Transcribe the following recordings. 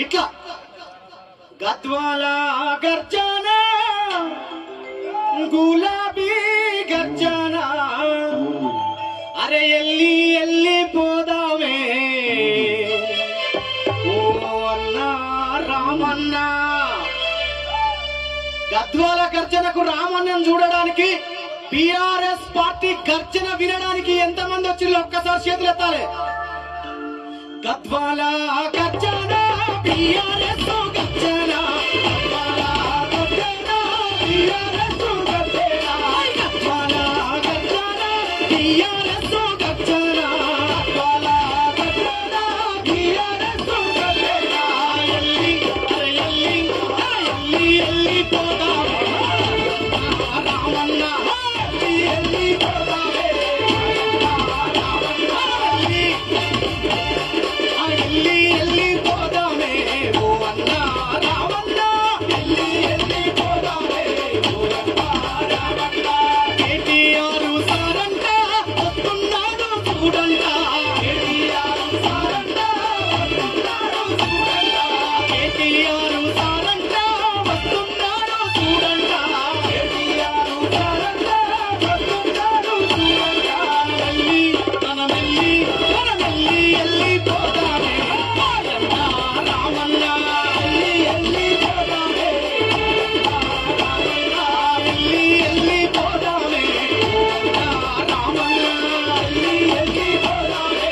ఇట్లా గద్వాల గర్జన గులాబీ గర్జన అరే ఎల్లి ఎల్లి పోదామే ఓ అన్న రామన్న. గద్వాల గర్జనకు రామన్నను చూడడానికి బిఆర్ఎస్ పార్టీ గర్జన వినడానికి ఎంతమంది వచ్చిందో ఒక్కసారి చేతులు ఎత్తాలి. గద్వాల గర్జన బిఆర్ఎస్ గర్జన గద్వాల గర్జన బిఆర్ఎస్ గర్జన గద్వాల గర్జన బిఆర్ఎస్ గర్జన గద్వాల గర్జన బిఆర్ఎస్ గర్జన ఎల్లి అరే ఎల్లి ఎల్లి ఎల్లి పోదామే రామన్న ఎల్లి పోదామే రామన్న ఎల్లి ఎల్లి పోదామే ఓ అన్న రామన్న ఎల్లి ఎల్లి పోదామే ఓ అన్న రామన్న. కేటీఆర్ సారంట వస్తున్నాడు చూడంట కేటీఆర్ సారంట వస్తున్నాడు చూడంట కేటీఆర్ సారంట వస్తున్నాడు చూడంట కేటీఆర్ సారంట వస్తున్నాడు చూడంట. ఎల్లి మనమెల్లి ఎల్లి పోదామే అన్న రామన్న ఎల్లి ఎల్లి పోదామే రామన్న ఎల్లి ఎల్లి పోదామే అన్న రామన్న ఎల్లి ఎల్లి పోదామే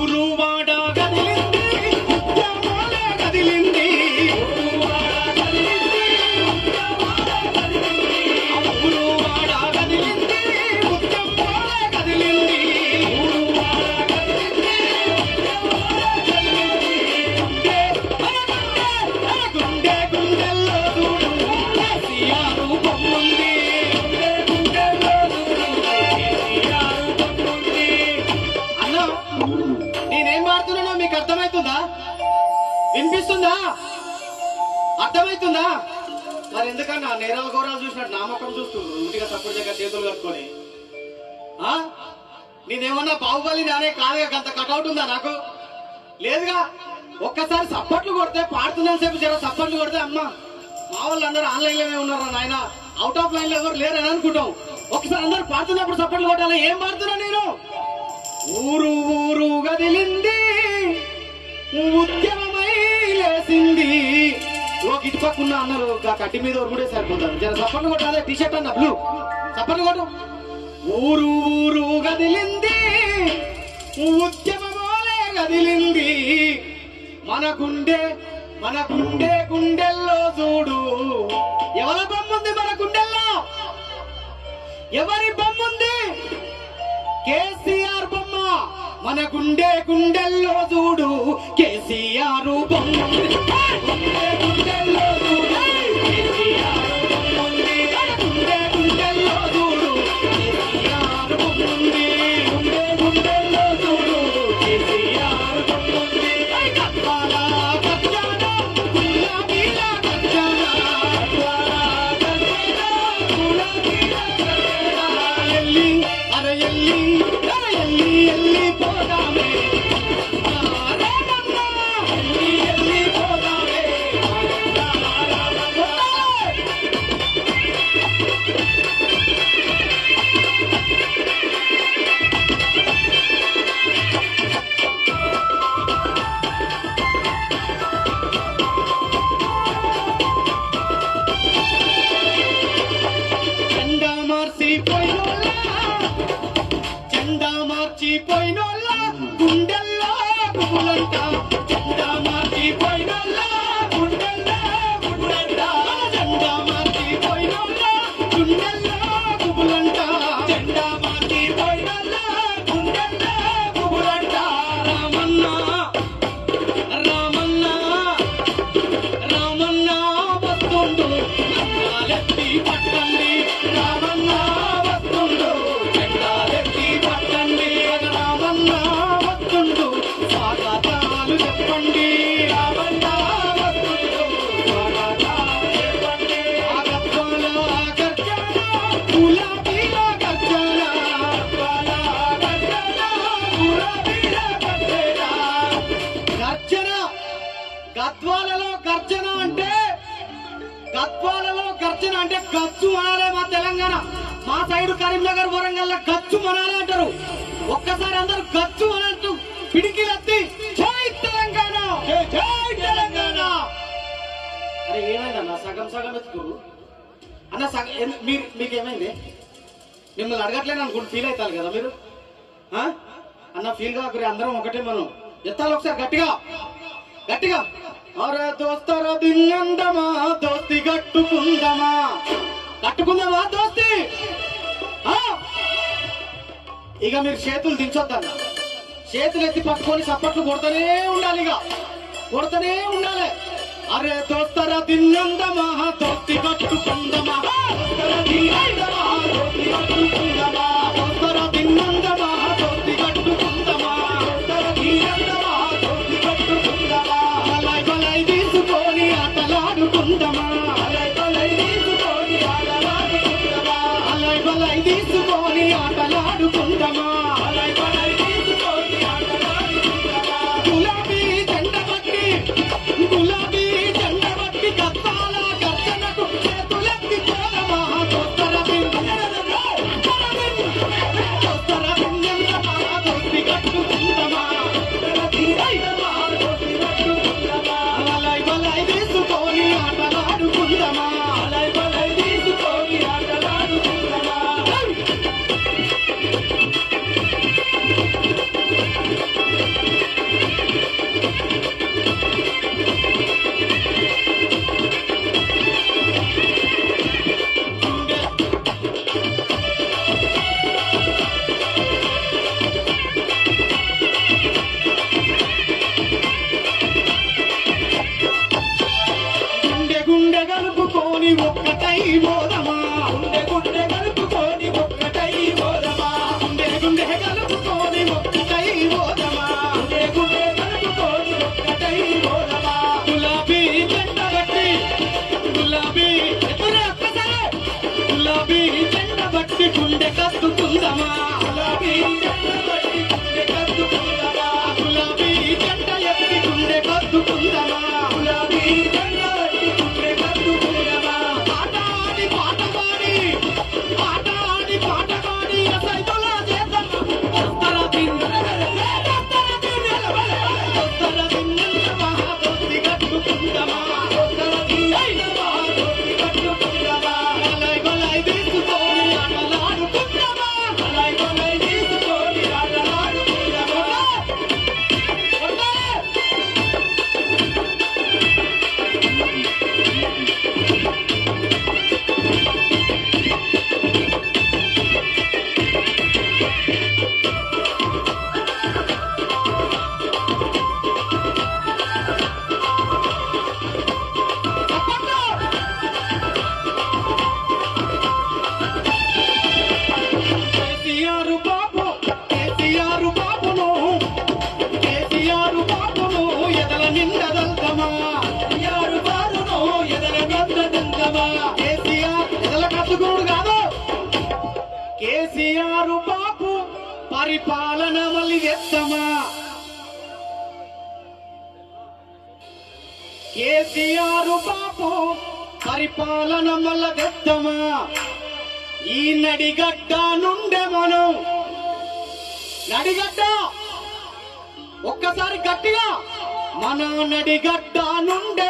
ఊరువాడ కదిలింది ఉద్యమాలే కదిలింది ఊరువాడ కదిలింది ఉద్యమాలే కదిలింది ఊరువాడ కదిలింది ఉద్యమాలే కదిలింది ఊరువాడ కదిలింది ఉద్యమాలే కదిలింది. గుండె గుండెల్లో చూడు కేసీఆర్ బొమ్ముంది గుండె గుండెల్లో చూడు కేసీఆర్ బొమ్ముంది. అన్న నేనేం మాడుతున్నానో మీకు అర్థమవుతుందా? వినిపిస్తుందా? అర్థమవుతుందా? మరి ఎందుకన్నా నేరాలు ఘోరాలు చూసినట్టు నా ముఖం చూస్తుండ్రు ఇంటిగా తప్పుడు దగ్గర చేతులు కట్టుకొని? నేనేమన్నా బాహుబలి నానే కాదుగా అంత కటౌట్ ఉందా నాకు? లేదుగా. ఒక్కసారి సప్పట్లు కొడితే పాడుతున్నాను సేపు జర సప్పట్లు కొడితే అమ్మ మా వాళ్ళు అందరూ ఆన్లైన్ లోనే ఉన్నారా నాయన అవుట్ ఆఫ్ లైన్ లో ఎవరు లేరని అనుకుంటాం. ఒకసారి అందరు పాడుతున్నప్పుడు సప్పట్లు కొట్టాలి. ఏం పాడుతున్నా నేను? ఊరు ఊరు గదిలింది ఉద్యమమై లేసింది. ఓ గిట్ పక్కున్న అన్నారు కట్టి మీద ఒరుగుడే సరిపోతారు. జర సప్పట్లు కొట్టాలి. టీ షర్ట్ అన్న బ్లూ సప్పట్లు కొట్టు. ఊరు ఊరు గదిలింది ఉద్యమమోలే గదిలింది మన గుండె గుండెల్లో చూడు. ఎవరి బొమ్ముంది మన గుండెల్లో? ఎవరి బొమ్ముంది? కేసీఆర్ బొమ్మ మన గుండెల్లో చూడు. కేసీఆర్ బొమ్మ గుండెల్లో చూడు. కేసీఆర్ బొమ్ముంది గుండెల్లో చూడు. కేసీఆర్ బొమ్ముంది గుండెల్లో చూడు. కేసీఆర్ బొమ్ముంది. గద్వాల గర్జన గులాబీల గర్జన గద్వాల గర్జన గులాబీల గర్జన ఎల్లి అరే ఎల్లి ఎల్లి ఎల్లి పోదామే రామన్న ఎల్లి ఎల్లి పోదామే రామన్న. జెండా మార్చిపోయినోళ్ళ గుండెల్లో పువ్వులంట. జెండా మార్చిపోయినోళ్ళ గుండెల్లో పువ్వులంట. జెండా మార్చిపోయినోళ్ళ గుండెల్లో పువ్వులంట. జెండా మార్చిపోయినోళ్ళ గుండెల్లో పువ్వులంట. రామన్న రామన్న రామన్న వస్తుండు జెండాలెత్తి పట్టండి. రామన్న వస్తుండు జెండాలెత్తి పట్టండి. రామన్న గద్వాలలో గర్జన అంటే గచ్చు అనాలే. మా తెలంగాణ, మా సైడ్ కరీంనగర్ వరంగల్ గచ్చు అనాలే అంటారు. ఒక్కసారి అందరూ గచ్చు అనంటూ పిడికిలెత్తి జై తెలంగాణ, జై తెలంగాణ. అరే ఏమైందన్న సగం సగం ఎత్తుకురు అన్న? మీకేమైంది? మిమ్మల్ని అడగట్లేను అనుకుంటు ఫీల్ అవుతారు కదా మీరు అన్న. ఫీల్ కాకరి, అందరం ఒకటే. మనం ఎత్తాలి ఒకసారి గట్టిగా గట్టిగా. అరే దోస్తారా దింగందమా, దోస్తి కట్టుకుందామా దోస్తి. ఇక మీరు చేతులు దించొద్దన్న, చేతులు ఎత్తి పట్టుకొని చప్పట్లు కొడుతూనే ఉండాలి, ఇక కొడుతూనే ఉండాలి. అరే దోస్తారా దింగందమా, దోస్తి కట్టుకుందామా, దోస్తారా దింగందమా, దోస్తి కట్టుకుందామా, దోస్తారా దింగందమా, దోస్తి కట్టుకుందామా, దోస్తారా దింగందమా, దోస్తి కట్టుకుందామా. బలై బలై తీసుకొని ఆటలాడుకుందామా, బలై బలై తీసుకొని ఆటలాడుకుందామా, బలై బలై తీసుకొని ఆటలాడుకుందామా, బలై బలై తీసుకొని ఆటలాడుకుందామా. గులాబీ జెండ బట్టి, గులాబీ జెండ బట్టి గద్వాల గర్జనకు చేతులెత్తి పోదమా. దోస్తర దింగందమా, దోస్తర దింగందమా, దోస్తి కట్టుకుందామా, బలై బలై తీసుకొని ఆటలాడుకుందామా, బలై బలై తీసుకొని ఆటలాడుకుందామా. గుండె గుండె కలుపుకొని ఒక్కటై పోదమా, గుండె గుండె కలుపుకొని ఒక్కటై పోదమా, గుండె గుండె కలుపుకొని ఒక్కటై పోదమా, గుండె గుండె కలుపుకొని ఒక్కటై పోదమా. గులాబీ జెండ బట్టి, గులాబీ ఎత్తురే ఒక్కసారి, గులాబీ జెండ బట్టి గుండె కత్తుకుందామా, గులాబీ జెండ బట్టి గుండె కత్తుకుందామా, గులాబీ జెండ ఎత్తి గుండె కత్తుకుందామా, గులాబీ జెండ బట్టి గుండె కత్తుకుందామా. ఆట ఆడి పాట పాడి, ఆట ఆడి పాట పాడి అసైతులా చేద్దామా. దోస్తర దింగందమా, దోస్తర దింగందమా, దోస్తి కట్టుకుందామా, దోస్తర దింగందమా, దోస్తి కట్టుకుందామా. బలై బలై తీసుకొని ఆటలాడుకుందామా, బలై బలై తీసుకొని ఆటలాడుకుందామా. కేసీఆర్ బాబు, కేసీఆర్ బాబును, కేసీఆర్ బాబును ఎదల నిండదల్దమా, కేసీఆర్ బాబును ఎదల నిండదల్దమా. కేసీఆర్ ఎదల కత్తుకుడు కాదు, కేసీఆర్ బాబు పరిపాలన మళ్ళీ తెస్తామా. కేసీఆర్ బాబు పరిపాలన మళ్ళీ తెస్తామా. ఈ నడిగడ్డ నుండే మనం, నడిగడ్డ ఒక్కసారి గట్టిగా, మన నడిగడ్డ నుండే